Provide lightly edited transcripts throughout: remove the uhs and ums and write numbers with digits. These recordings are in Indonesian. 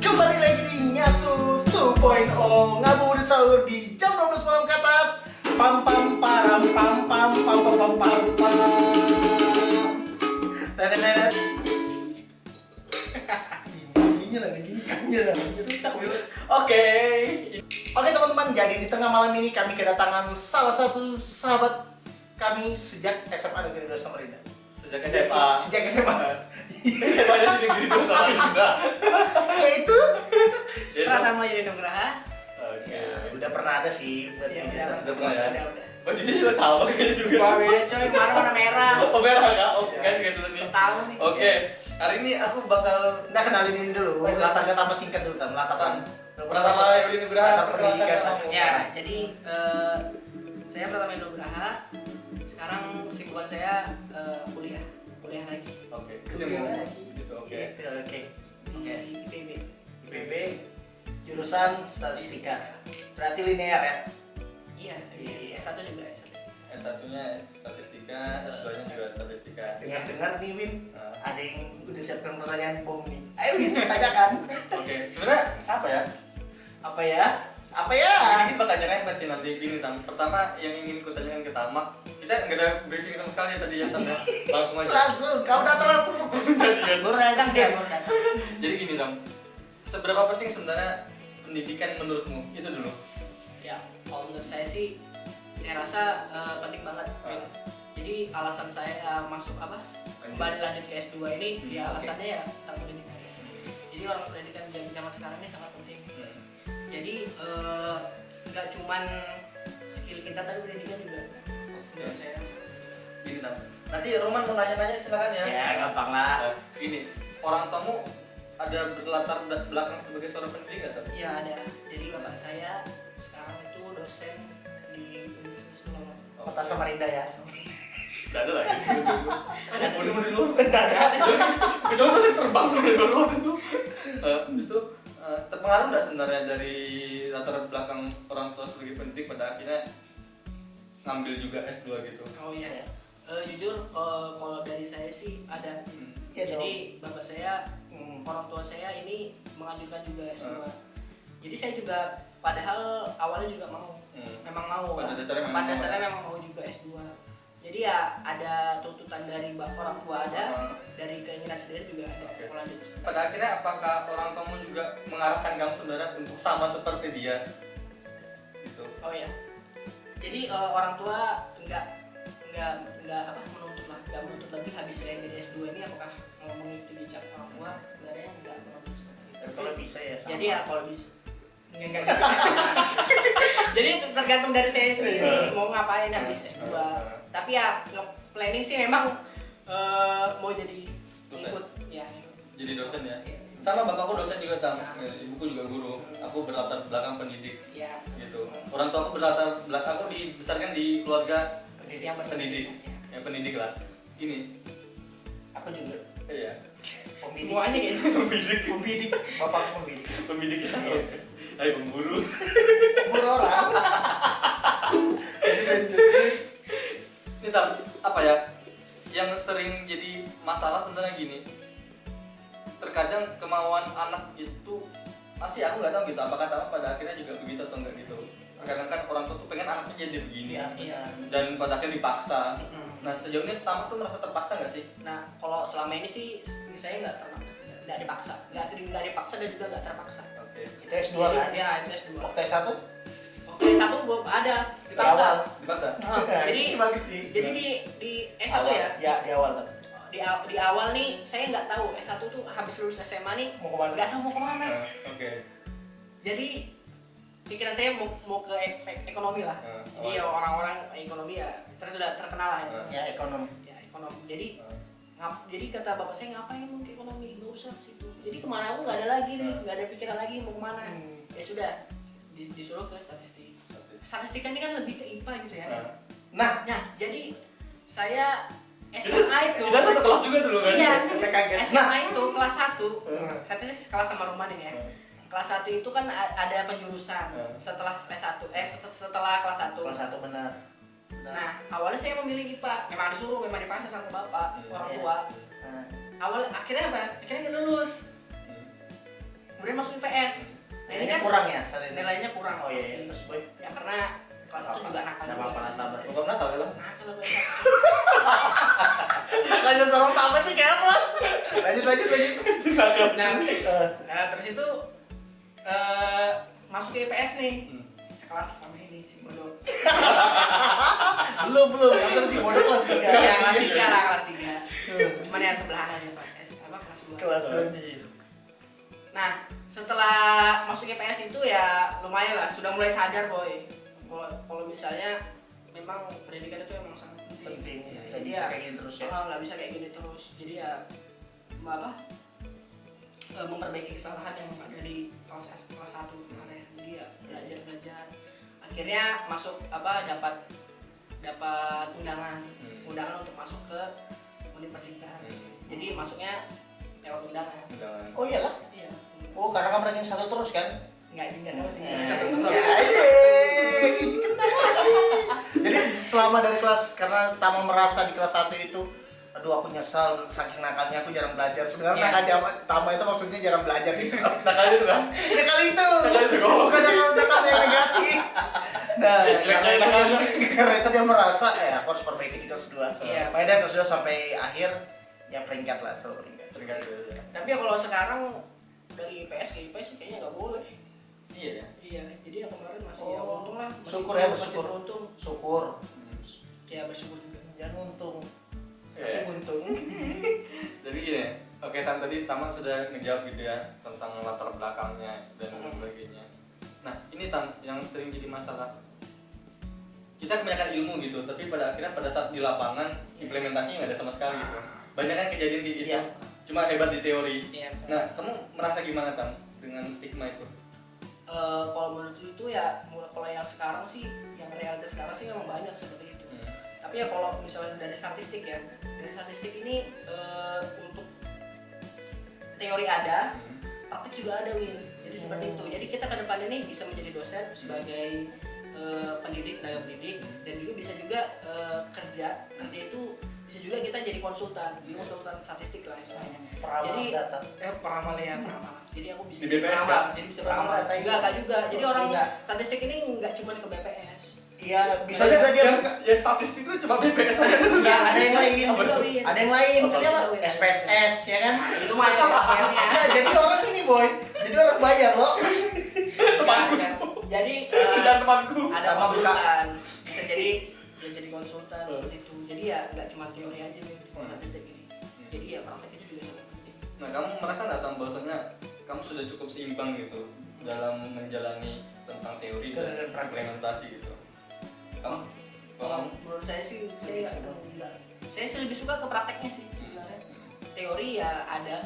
Kembali lagi di Nyasu 2.0 ngabuburit sahur di jam 12 malam ke atas. Pam pam param pam pam pam pam pam pam pam. Tenet. Ini lagi gini kannya lah. Rusak dulu. Oke, Teman-teman, jadi di tengah malam ini kami kedatangan salah satu sahabat kami sejak SMA Negeri 2 Samarinda. sejak SMA. Sejak SMA. SMA-nya di Negeri 2 Samarinda. Yaitu Pratama Yudi Nugraha. Oke. ya, udah pernah ada sih buat Iya, ini udah udah pernah ya? Udah. Oh, jadi juga sama kayaknya juga. Wah, beda coy, kemarin warna merah. Oh, merah kak? Oh, Iya. kan kayak dulu nih. Tahu nih. Oke, hari ini aku bakal Nah, kenalin ini dulu. Latar kata apa singkat dulu, Tam. Latar Pratama Yudi Nugraha. Latar pendidikan. Ya, jadi saya Pratama Yudi Nugraha. Sekarang kesibukan saya kuliah lagi Oke, Kuliah. gitu. Oke. Gitu, oke. di IPB. IPB jurusan statistika. Berarti linear ya? Iya. Iya. Satu juga statistik. S1-nya statistika, S2-nya juga statistika. Dengar-dengar nih, Win. Nah, Ada yang udah siapkan pertanyaan bom nih. Ayo, Win, tanyakan. Oke, sebenarnya apa ya? Apa ya? Apa ya? Ini kita bakal nyerempet sih nanti gini Tam. Pertama yang ingin ku tanyakan ke Tamak, kita nggak ada briefing sama sekali tadi ya Tam ya. Langsung aja. Langsung, kau datang langsung. Jadi kan. Baru datang dia, baru datang. Jadi gini Tam, seberapa penting sebenarnya pendidikan menurutmu? Itu dulu. Ya, kalau menurut saya sih, saya rasa penting banget. Vin. Jadi alasan saya masuk kembali lanjut ke S2 ini, ya alasannya ya tentang pendidikan. Jadi orang pendidikan zaman sekarang ini sangat penting. Jadi nggak cuman skill kita, tapi pendidikan juga. Menurut saya. Gini Tam. Nanti Roman mau nanya-nanya silakan ya. Ya, gampang lah. Nah, gini, orang tamu ada berlatar belakang sebagai seorang pendidik atau? Iya ada. Jadi bapak saya sekarang itu dosen di Universitas Melongo. Kota Samarinda ya. Tidak ada lagi. Mau di luar. Kecuali masih terbang dari luar itu. Habis itu terpengaruh nggak sebenarnya dari latar belakang orang tua sebagai pendidik pada akhirnya ngambil juga S2 gitu? Oh iya. Jujur kalau dari saya sih ada. Iya Jadi bapak saya, orang tua saya ini mengajukan juga S2. Jadi saya juga padahal awalnya juga mau. Memang mau. Pada dasarnya memang Pada mau. dasarnya memang mau juga S2. Jadi ya ada tuntutan dari orang tua ada, dari keinginan sendiri juga ada. Oke. Mau lanjut S2. Pada akhirnya apakah orang tuamu juga mengarahkan kamu sebenarnya untuk sama seperti dia? Gitu. Oh iya. Jadi orang tua nggak menuntut lebih habis saya jadi S2 ini apakah mau mengikuti jejak orang tua, sebenarnya nggak menuntut seperti itu. Dan kalau bisa ya sama. Jadi ya kalau bisa enggak bisa. Jadi tergantung dari saya sendiri mau ngapain habis S2. Tapi ya planning sih memang mau jadi Dosen. ikut ya. Jadi dosen ya? Sama bapakku dosen juga Tam, ibuku juga guru. Aku berlatar belakang pendidik Ya. gitu. Orang tua aku berlatar belakang, aku dibesarkan di keluarga Yang pendidik, ya pendidik lah. Gini, Aku juga iya. pembidik. Semuanya gitu. Pembidik. Bapak pembidik. Pembidik ya. Ayo pemburu. Umur orang. Ini Tam, apa ya? Yang sering jadi masalah sebenarnya gini. Terkadang kemauan anak itu masih aku nggak tahu gitu. Apakah tahu pada akhirnya juga begitu atau enggak gitu. Kadang kan orang tua tuh pengen anaknya jadi begini Iya. dan pada akhirnya dipaksa. Nah sejauh ini Tamak tuh merasa terpaksa nggak sih? Nah, kalau selama ini sih saya nggak dipaksa, nggak dipaksa dan juga nggak terpaksa. Oke. Itu S2 kan? Ya, itu S2. Waktu S1? Oke, satu gue ada dipaksa. Dipaksa? Jadi bagus sih. Jadi di S1 ya. Ya, di awal tuh. Di awal nih saya nggak tahu S1 tuh habis lulus SMA nih Mau kemana? nggak tahu mau kemana. Oke. Jadi pikiran saya mau ke ekonomi lah. Jadi ya orang-orang ekonomi ya sudah terkenal lah ya. Ya, ekonomi. Ya ekonomi. Jadi kata bapak saya ngapain mau ke ekonomi, nggak usah ke situ. Jadi kemana aku nggak ada lagi nih, nggak ada pikiran lagi mau kemana. Ya sudah disuruh ke statistik. Statistika ini kan lebih ke IPA gitu ya. Nah, Jadi saya SMA itu. Kita satu kelas juga dulu kan? Iya. kita kaget. SMA itu kelas 1. Nah. Statistik kelas sama Roman ini ya. Kelas 1 itu kan ada penjurusan setelah S1 setelah kelas 1. Kelas 1 benar. Nah, awalnya saya memilih IPA. Memang disuruh, memang dipaksa sama bapak, orang tua. Nah, Akhirnya apa? Akhirnya nggak lulus. kemudian masuk IPS. Nah ini kan kurang ya saat itu. nilainya kurang. Oh iya, pasti. terus boy. Ya karena kelas 1 juga nakal. Enggak apa-apa, sabar. Bukan Natal ya bang? Nakal apa Lanjut seorang tamu itu kayak apa? Lanjut. Nah terus itu masuk ke IPS nih. Sekelas sama ini si bodoh. Belum, langsung si bodoh kelas 3. Ya kelas 3 lah, kelas 3. Cuman ya sebelahan aja Pak. Kelas 2. Kelas 2. Nah, setelah masuk IPS itu ya lumayan lah, sudah mulai sadar boy. Kalau misalnya memang pendidikan itu emang sangat penting. Ya, Jadi bisa ya kayak gini terus ya. nggak bisa kayak gini terus. Jadi ya memperbaiki kesalahan yang ada di kelas 1 kemarin. Jadi ya belajar. Akhirnya masuk dapat undangan untuk masuk ke universitas. Jadi masuknya lewat undangan. Oh iyalah. Iya. Oh, karena kamu ranking 1 terus kan? Enggak tahu sih. Jadi selama dari kelas, karena Tama merasa di kelas 1 itu aduh aku nyesal saking nakalnya aku jarang belajar. Sebenarnya nakalnya Tama itu maksudnya jarang belajar gitu. Nakal itu kan? Nakal itu. Oh. Bukan nakal yang negatif. Nah, karena itu dia merasa aku harus perbaiki di kelas 2. Iya. Makanya dia kelas 2 sampai akhir ya peringkat lah, selalu peringkat. Tapi ya kalau sekarang dari IPS ke IPS kayaknya nggak boleh. Iya. Jadi yang kemarin masih ya untung lah. Syukur ya, masih bersyukur. beruntung. Syukur. Ya bersyukur juga. Jangan untung. Iya. Untung. Jadi gini, oke tadi Tama sudah ngejawab gitu ya tentang latar belakangnya dan sebagainya. Nah ini yang sering jadi masalah. Kita kebanyakan ilmu gitu, tapi pada akhirnya pada saat di lapangan implementasinya nggak ada sama sekali gitu. Banyak kan kejadian di itu, cuma hebat di teori. Iya. Nah kamu merasa gimana Tam dengan stigma itu? Kalau menurut itu ya kalau yang sekarang sih, yang realitas sekarang sih memang banyak seperti itu. Tapi ya kalau misalnya dari statistik ini untuk teori ada, praktik juga ada Win. Jadi seperti itu. Jadi kita ke depan ini bisa menjadi dosen sebagai tenaga pendidik dan juga bisa juga kerja itu bisa juga kita jadi konsultan statistik lah istilahnya. Peramal ya. Jadi aku bisa di BPS peramal, kan? jadi bisa peramal. Enggak juga. Jadi orang statistik ini enggak cuma ke BPS. Iya, bisa juga dia ya statistik itu cuma BPS aja. Ya, ada yang lain. Ada yang lain. SPSS ya kan? Itu mah ya. Nah, jadi orang ini boy. Jadi orang bayar loh. Jadi Dan temanku ada konsultan. Bisa jadi konsultan seperti itu. Jadi ya nggak cuma teori aja nih kalau statistik ini. Jadi ya praktek itu juga sangat penting. Nah kamu merasa nggak Tam bahwasanya kamu sudah cukup seimbang gitu dalam menjalani tentang teori dan implementasi gitu? Kamu Menurut saya sih saya enggak. Saya sih lebih suka ke prakteknya sih sebenarnya. Teori ya ada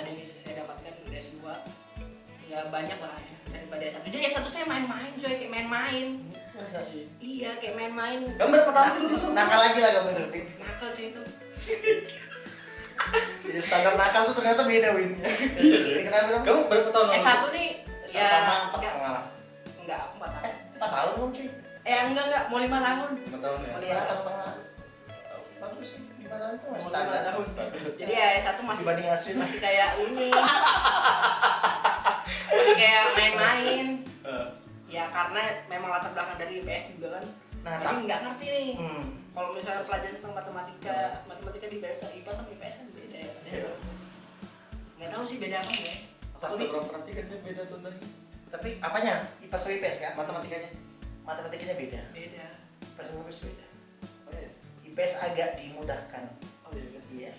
yang bisa saya dapatkan dari S2. Ya banyak lah ya daripada S1. Jadi S1 saya main-main, kayak main-main. Iya, kayak main-main. kamu berapa tahun sih lulus? Nakal lagi lah kamu tuh. Nakal cuy itu. Jadi standar nakal tuh ternyata beda Win. Kenapa? Kamu berapa tahun lulus? S1 nih ya Sama 4,5 lah. enggak, aku 4 tahun. 4 tahun dong cuy. Enggak, mau 5 tahun. 5 tahun ya? Mau 4,5. Bagus sih. 5 tahun itu masih Mau 5 standar. tahun. Jadi ya S1 Dibanding Asun. masih kayak ini. Masih kayak main-main. Ya karena memang latar belakang dari IPS juga kan. Nah, jadi nggak ngerti nih. Kalau Misalnya pelajaran tentang matematika di IPA sama IPS kan beda ya. Iya. Nggak tahu sih beda apa ya. Tapi berarti kan dia beda tuh tadi. Tapi apanya? IPA sama IPS kan? Matematikanya? Matematikanya beda. Beda. IPA sama IPS beda. Oh iya. IPS agak dimudahkan. Oh iya. Iya.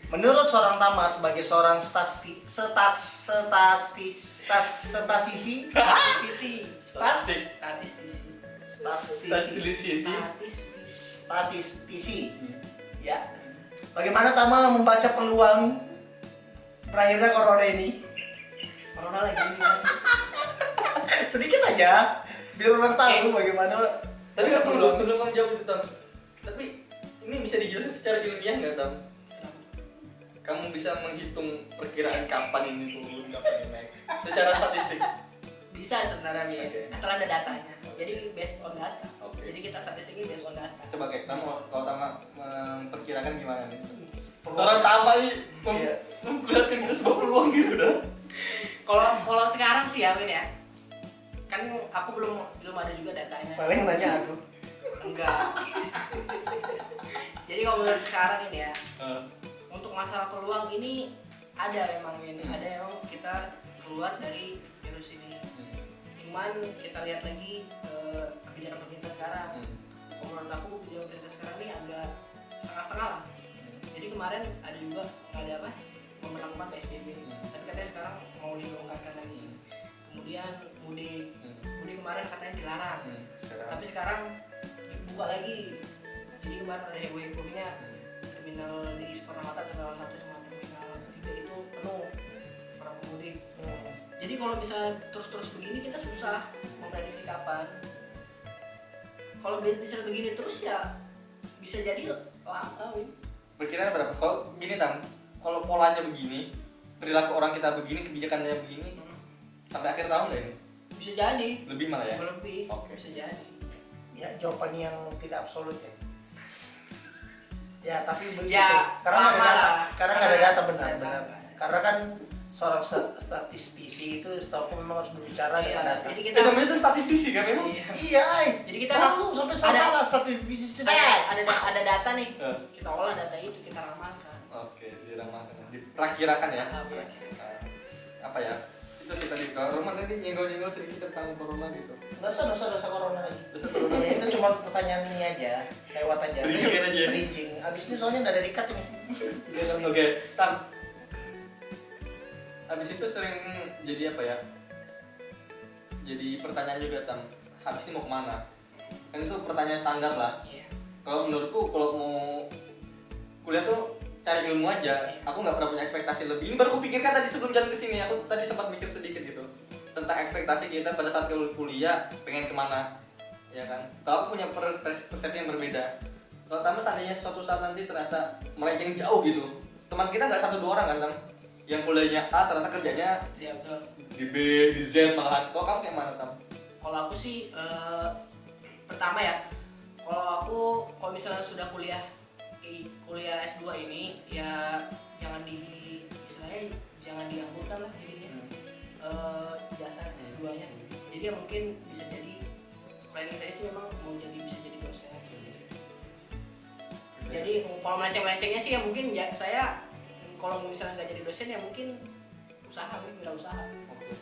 Menurut seorang Tama sebagai seorang statistisi, Statistisi. Ya. Bagaimana Tama membaca peluang berakhirnya corona ini? Corona lagi ini. Sedikit aja, biar orang tahu bagaimana. Tapi kan sebelum kamu jawab itu Tam. Tapi ini bisa dijelaskan secara ilmiah nggak Tam? Kamu bisa menghitung perkiraan kapan ini turun, kapan ini naik secara statistik? Bisa sebenarnya ya. Okay. Asal ada datanya. Jadi based on data. Okay. Jadi kita statistiknya based on data. Coba kayak kamu kalau Tama memperkirakan gimana nih? Seorang Tama nih memperlihatkan kita sebuah peluang gitu dah. Kalau sekarang sih ya Win ya, kan aku belum ada juga datanya. Paling nanya aku. Enggak. Jadi kalau menurut sekarang ini ya, untuk masalah peluang ini ada memang Win, ada memang kita keluar dari virus ini. Cuman kita lihat lagi kebijakan pemerintah sekarang. Menurut aku kebijakan pemerintah sekarang ini agak setengah-setengah lah. Jadi kemarin ada juga nggak ada apa memperlakukan PSBB, tapi katanya sekarang mau dilonggarkan lagi. Kemudian mudik kemarin katanya dilarang, tapi sekarang buka lagi. Jadi kemarin ada heboh-hebohnya terminal di Soekarno-Hatta terminal 1 sama terminal 3 itu penuh para pemudik. Jadi kalau bisa terus begini kita susah memprediksi kapan. Kalau bisa begini terus ya bisa jadi lama Win. Perkiraan berapa? Kalau gini Tam, kalau polanya begini, perilaku orang kita begini, kebijakannya begini, sampai akhir tahun nggak ini? Bisa jadi. Lebih malah ya? Lebih. Oke. Bisa jadi. Ya jawaban yang tidak absolut ya. Ya tapi begitu. Ya, Karena nggak ada lama data. lah. Karena nggak ada data benar. Data. Karena kan seorang statistisi itu setahu memang harus berbicara dengan data. Jadi Kita namanya itu statistisi kan memang? Iya. Iya. Jadi kita aku sampai salah statistisi ada data nih. Eh. Kita olah data itu, kita ramalkan. Oke, diramalkan, diperakirakan ya. Diperakirakan. Apa ya? Itu sih tadi kalau Roman tadi nyenggol-nyenggol sedikit tentang corona gitu. Nggak usah corona lagi. Dosa corona. Ya, itu cuma pertanyaan ini aja, lewat aja. Bridging aja. Bridging. Abis ini soalnya nggak ada dikat ini. Oke, Tam. Habis itu sering jadi apa ya? Jadi pertanyaan juga Tam. Habis ini mau kemana? Kan itu pertanyaan standar lah. Iya. Kalau menurutku kalau mau kuliah tuh cari ilmu aja. Aku nggak pernah punya ekspektasi lebih. Ini baru kupikirkan tadi sebelum jalan ke sini. Aku tadi sempat mikir sedikit gitu tentang ekspektasi kita pada saat kuliah pengen kemana, ya kan? Kalau aku punya persepsi yang berbeda. Kalau tambah seandainya suatu saat nanti ternyata melenceng jauh gitu, teman kita nggak 1-2 orang kan, Tam? Yang kuliahnya A ternyata kerjanya Iya betul. di B, di Z malahan. Kalau kamu kayak mana, Tam? Kalau aku sih pertama ya, kalau misalnya sudah kuliah S2 ini ya jangan istilahnya jangan dianggukan lah jadinya. Jasa S2-nya. Jadi ya mungkin bisa jadi planning saya sih memang mau bisa jadi dosen. Jadi kalau melenceng-melencengnya sih ya mungkin ya saya kalau misalnya nggak jadi dosen ya mungkin wirausaha. Oke.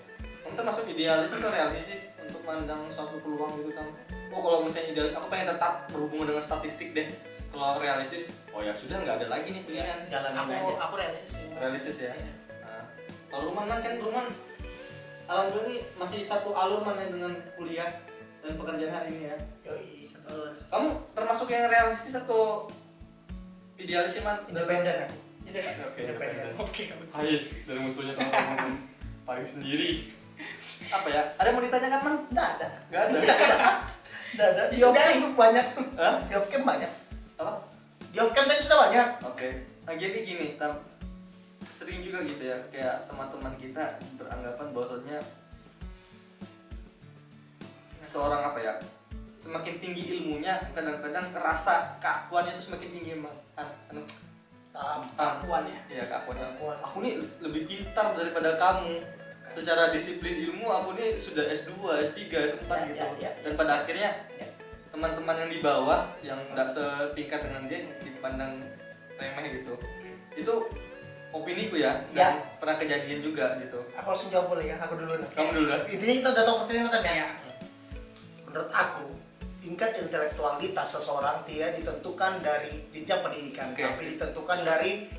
Kamu termasuk idealis atau realis sih untuk mandang suatu peluang gitu, Tam? Oh, kalau misalnya idealis, aku pengen tetap berhubungan dengan statistik deh. Kalau realistis, oh ya sudah nggak ada lagi nih pilihan. Jalanin aja. Aku realistis sih. Realistis ya. Iya. Nah, kalau Ruman alhamdulillah ini masih satu alur mana dengan kuliah dan pekerjaan hari ini ya. Yoi, satu. Kamu termasuk yang realistis atau idealis sih, Man? Independen aku. Oke, independen. Oke. Hai, dari musuhnya kamu paling sendiri. Apa ya? Ada mau ditanyakan, Man? Nggak ada. Nggak ada. Nggak ada. Di Sudah off-cam nih. tuh banyak. Hah? Di off-cam banyak. Apa? Di off-cam tadi sudah banyak. Oke. Nah, jadi gini, Tam. Sering juga gitu ya, kayak teman-teman kita beranggapan bahwasanya seorang apa ya, semakin tinggi ilmunya kadang-kadang kerasa keakuannya itu semakin tinggi, Puannya. ya keakuannya. Keakuan. Aku nih lebih pintar daripada kamu secara disiplin ilmu. Aku nih sudah S2, S3, S4 Ya, gitu. ya. Dan pada akhirnya Ya. teman-teman yang di bawah yang nggak setingkat dengan dia dipandang remeh gitu. Itu opini ku ya, dan pernah kejadian juga gitu. Aku langsung jawab boleh ya, aku dulu nih. Kamu dulu dah. Intinya kita udah tahu pertanyaan Tam ya. Iya. Menurut aku, tingkat intelektualitas seseorang tidak ditentukan dari jenjang pendidikan, Oke. tapi ditentukan dari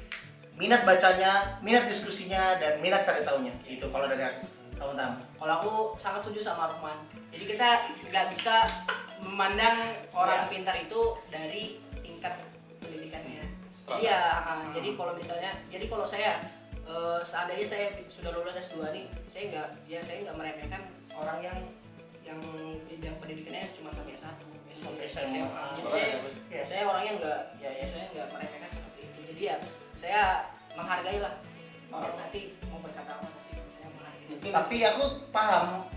minat bacanya, minat diskusinya, dan minat cari tahunya. Itu kalau dari aku. Kamu Tam. Kalau aku sangat setuju sama Rukman. Jadi kita nggak bisa memandang orang pintar itu dari tingkat pendidikannya. Jadi ya, jadi kalau saya seandainya saya sudah lulus S2 nih, saya nggak meremehkan orang yang jenjang pendidikannya cuma sampai S1, SMA. Jadi saya orangnya saya nggak meremehkan seperti itu. Jadi ya saya menghargai lah. Nanti mau berkata apa nanti saya menghargai. Mungkin Tapi aku paham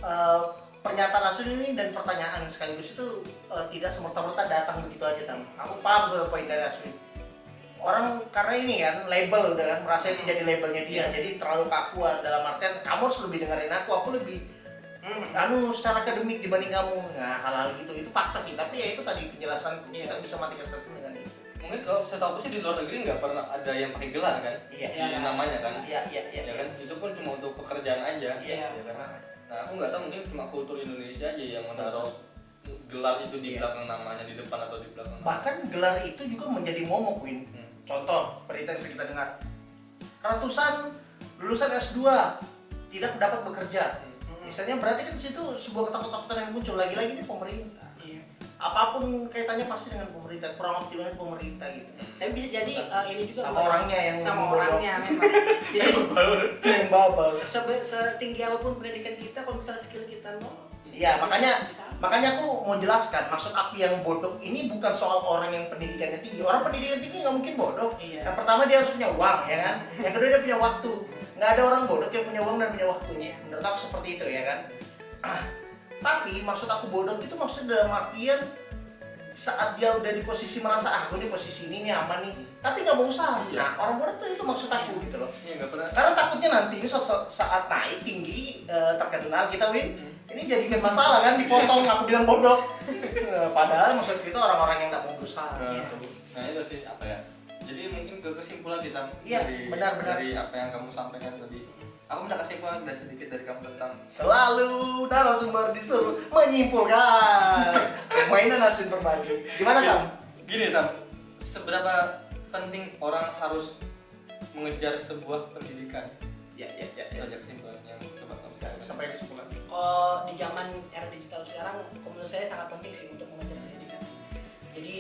pernyataan Asun ini dan pertanyaan sekaligus itu tidak semerta-merta datang begitu aja Tam. Aku paham soal poin dari Asun. orang karena ini kan label udah kan merasa ini jadi labelnya dia, jadi terlalu kakuan dalam artian kamu harus lebih dengerin aku lebih secara akademik dibanding kamu. Nah hal-hal gitu itu fakta sih, tapi ya itu tadi penjelasan kita bisa matikan statement dengan itu. Mungkin kalau saya tahu sih di luar negeri nggak pernah ada yang pakai gelar kan, Iya. namanya kan, Iya. ya kan itu pun cuma untuk pekerjaan aja, Iya. ya kan. Nah aku nggak tahu mungkin cuma kultur Indonesia aja yang menaruh gelar itu di belakang namanya, di depan atau di belakang. Bahkan gelar itu juga menjadi momok, Win. Contoh berita yang sering kita dengar, ratusan lulusan S2 tidak dapat bekerja. Misalnya berarti kan di situ sebuah ketakutan yang muncul lagi-lagi di pemerintah. Iya. Apapun kaitannya pasti dengan pemerintah, kurang optimalnya pemerintah gitu. Tapi bisa jadi ini juga Sama orangnya yang sama membodoh. orangnya memang. Jadi Yang babal. setinggi apapun pendidikan kita, kalau misalnya skill kita nol. Iya, makanya aku mau jelaskan, maksud aku yang bodoh ini bukan soal orang yang pendidikannya tinggi. Orang pendidikan tinggi nggak mungkin bodoh. Iya. Yang pertama dia harus punya uang, ya kan? Yang kedua dia punya waktu. Nggak ada orang bodoh yang punya uang dan punya waktu. Iya. Menurut aku seperti itu, ya kan? Tapi maksud aku bodoh itu maksudnya dalam artian saat dia udah di posisi merasa aku di posisi ini nih aman nih, tapi nggak mau usaha. Iya. Nah orang bodoh itu maksud aku gitu loh. Iya nggak pernah. Karena takutnya nanti ini suatu saat naik tinggi terkenal kita Win, ini jadikan masalah kan, dipotong aku bilang bodoh. Padahal maksud kita orang-orang yang nggak mau berusaha. Nah itu sih apa ya? Jadi mungkin ke kesimpulan kita Iya, benar. dari apa yang kamu sampaikan tadi. Aku minta kesimpulan dari sedikit dari kamu tentang Selalu narasumber disuruh menyimpulkan. Mainan hasil berbagi. Gimana Tam? Gini Tam, seberapa penting orang harus mengejar sebuah pendidikan? Ya. Itu aja kesimpulan yang coba kamu sampaikan. Sampai kesimpulan. Kalau di zaman era digital sekarang, menurut saya sangat penting sih untuk mengejar pendidikan. Jadi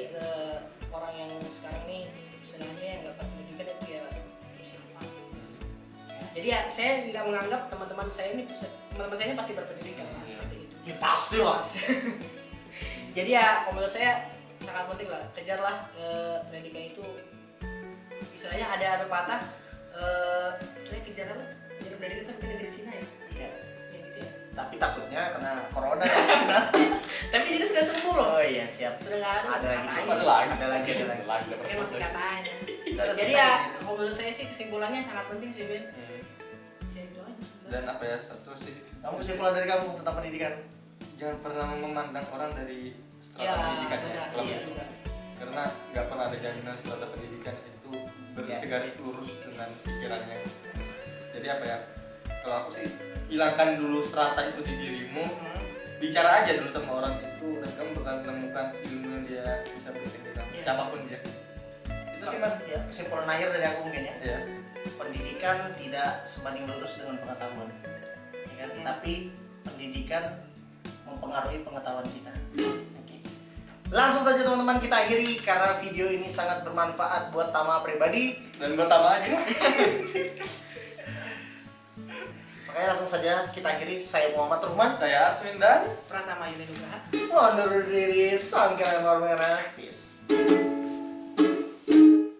orang yang sekarang nih sebenarnya yang nggak pendidikan itu ya bersimpang. Jadi ya saya nggak menganggap teman-teman saya ini pasti berpendidikan seperti itu. Ya pasti lah. Jadi ya kalau menurut saya sangat penting lah, kejarlah pendidikan itu. Istilahnya ada pepatah, saya kejar pendidikan sampai ke negeri Cina ya. Iya. Ya gitu ya. Tapi takutnya kena corona ya. Tapi ini sudah sembuh loh. Oh iya siap. Sudah nggak ada. Ada lagi. katanya. Ada lagi. Mungkin masih katanya. Ada Jadi selesai. ya kalau menurut saya sih kesimpulannya sangat penting sih Ben. Ya itu aja. Dan apa ya, satu sih, Kamu kesimpulan dari kamu tentang pendidikan? jangan pernah memandang orang dari strata Ya pendidikannya. benar. Kalau Iya menurut- juga. Karena nggak pernah ada jaminan strata pendidikan itu bersegaris lurus dengan pikirannya. Jadi apa ya? Kalau aku sih hilangkan dulu strata itu di dirimu, bicara aja dulu sama orang itu dan kamu bakal menemukan ilmu yang dia bisa berikan ke kamu, Iya. siapapun dia sih. Itu sih man. Ya, kesimpulan akhir dari aku mungkin ya. Ya. Pendidikan tidak sebanding lurus dengan pengetahuan. Ya kan? Tapi pendidikan mempengaruhi pengetahuan kita. Oke. Langsung saja teman-teman kita akhiri karena video ini sangat bermanfaat buat Tama pribadi. Dan gue tambah aja. Makanya langsung saja kita akhiri. Saya Muhammad Ruhman. Saya Aswin dan Pratama Yuni Nugraha. Undur diri, sangkira merah. Peace.